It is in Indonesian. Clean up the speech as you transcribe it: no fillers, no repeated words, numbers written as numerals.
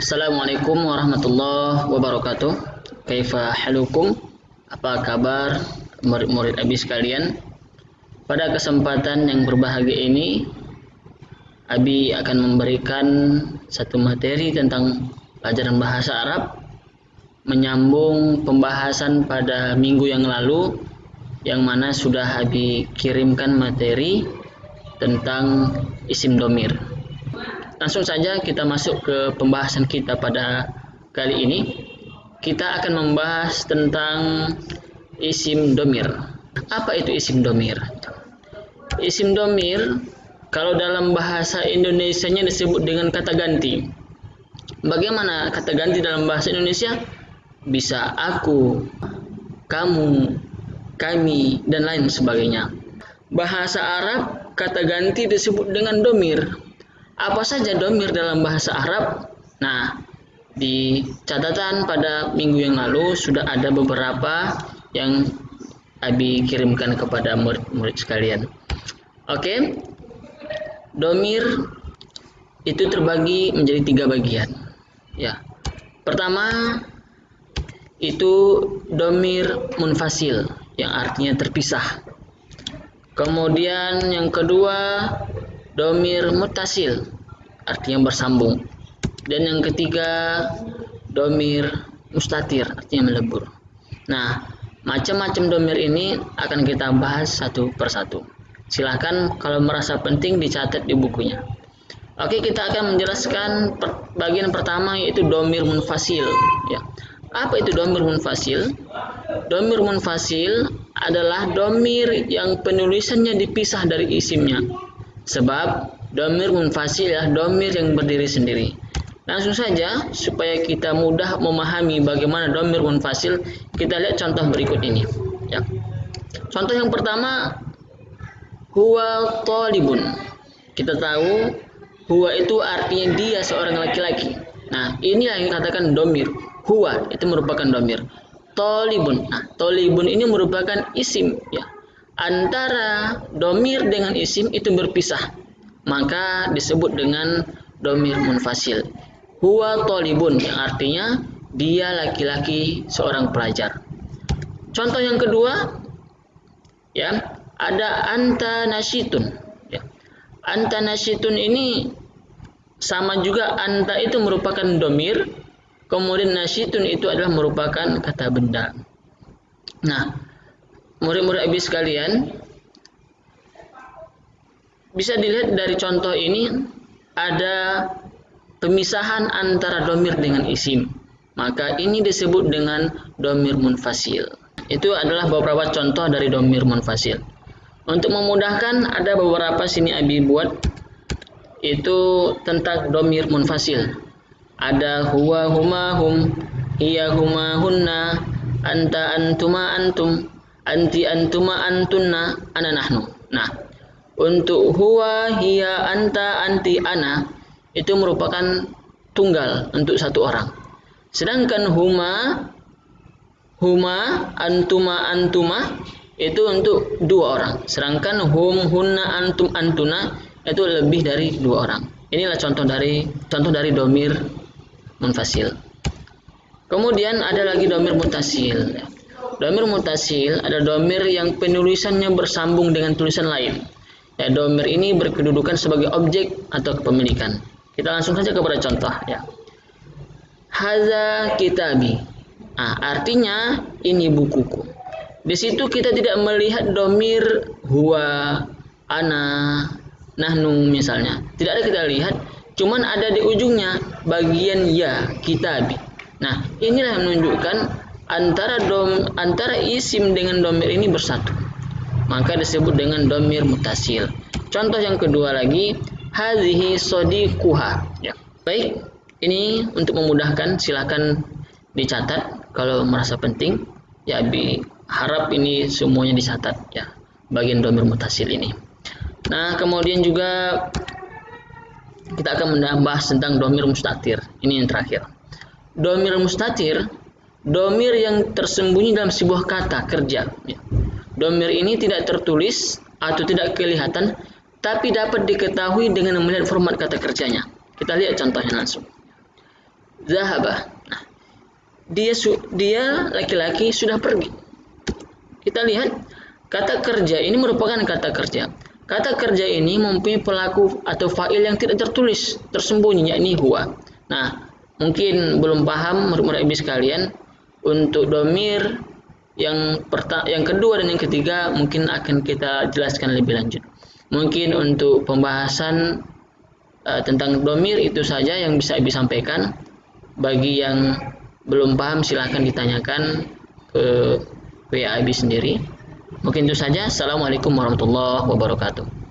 Assalamualaikum warahmatullahi wabarakatuh. Kaifa halukum? Apa kabar murid-murid Abi sekalian? Pada kesempatan yang berbahagia ini, Abi akan memberikan satu materi tentang pelajaran bahasa Arab, menyambung pembahasan pada minggu yang lalu, yang mana sudah Abi kirimkan materi tentang isim domir. Langsung saja kita masuk ke pembahasan kita pada kali ini. Kita akan membahas tentang isim domir. Apa itu isim domir? Isim domir kalau dalam bahasa Indonesianya disebut dengan kata ganti. Bagaimana kata ganti dalam bahasa Indonesia? Bisa aku, kamu, kami, dan lain sebagainya. Bahasa Arab kata ganti disebut dengan domir. Apa saja domir dalam bahasa Arab? Nah, di catatan pada minggu yang lalu sudah ada beberapa yang Abi kirimkan kepada murid-murid sekalian. Oke, domir itu terbagi menjadi 3 bagian. Ya, pertama itu domir munfasil, yang artinya terpisah. Kemudian yang kedua domir muttasil, artinya bersambung. Dan yang ketiga domir mustatir, artinya melebur. Nah, macam-macam domir ini akan kita bahas satu persatu. Silahkan kalau merasa penting dicatat di bukunya. Oke, kita akan menjelaskan bagian pertama, yaitu domir munfasil. Ya. Apa itu domir munfasil? Domir munfasil adalah domir yang penulisannya dipisah dari isimnya. Sebab domir munfasil adalah domir yang berdiri sendiri. Langsung saja, supaya kita mudah memahami bagaimana domir munfasil, kita lihat contoh berikut ini. Ya. Contoh yang pertama, huwa talibun. Kita tahu huwa itu artinya dia seorang laki-laki. Nah, inilah yang dikatakan domir. Huwa itu merupakan domir. Talibun. Nah, talibun ini merupakan isim. Ya. Antara domir dengan isim itu berpisah, maka disebut dengan domir munfasil. Huwa talibun, yang artinya dia laki-laki seorang pelajar. Contoh yang kedua, ya, ada anta nasyitun. Ya. Anta nasyitun ini sama juga, anta itu merupakan domir, kemudian nasyitun itu adalah merupakan kata benda. Nah, murid-murid Abi sekalian, bisa dilihat dari contoh ini ada pemisahan antara domir dengan isim. Maka ini disebut dengan domir munfasil. Itu adalah beberapa contoh dari domir munfasil. Untuk memudahkan, ada beberapa sini Abi buat itu tentang domir munfasil. Ada huwa huma hum, hiya huma hunna, anta antuma antum, anti antuma antunna, ana nahnu. Nah, untuk huwa, hiya, anta, anti, ana itu merupakan tunggal untuk satu orang. Sedangkan huma, antuma, antuma itu untuk 2 orang. Sedangkan hum, hunna, antum, antuna itu lebih dari 2 orang. Inilah contoh dari domir munfasil. Kemudian ada lagi domir muttasil. Domir muttasil ada domir yang penulisannya bersambung dengan tulisan lain. Ya, domir ini berkedudukan sebagai objek atau kepemilikan. Kita langsung saja kepada contoh. Ya. Haza kitabi. Nah, artinya ini bukuku. Di situ kita tidak melihat domir huwa, ana, nahnu misalnya. Tidak ada kita lihat, cuman ada di ujungnya bagian ya, kitabi. Nah, inilah yang menunjukkan antara isim dengan domir ini bersatu, maka disebut dengan domir muttasil. Contoh yang kedua lagi, hadhihi sadiquha. Ya. Baik, ini untuk memudahkan silakan dicatat kalau merasa penting. Ya, harap ini semuanya dicatat ya, bagian domir muttasil ini. Nah, kemudian juga kita akan membahas tentang domir mustatir. Ini yang terakhir. Domir mustatir, domir yang tersembunyi dalam sebuah kata kerja. Ya. Domir ini tidak tertulis atau tidak kelihatan, tapi dapat diketahui dengan melihat format kata kerjanya. Kita lihat contohnya langsung. Zahaba. Nah, dia laki-laki sudah pergi. Kita lihat kata kerja ini merupakan kata kerja. Kata kerja ini mempunyai pelaku atau fa'il yang tidak tertulis, tersembunyi, yakni huwa. Nah, mungkin belum paham murid-murid IB sekalian, untuk domir yang kedua dan yang ketiga mungkin akan kita jelaskan lebih lanjut. Mungkin untuk pembahasan tentang domir itu saja yang bisa IB sampaikan. Bagi yang belum paham silahkan ditanyakan ke WA IB sendiri. Mungkin itu saja. Assalamualaikum warahmatullahi wabarakatuh.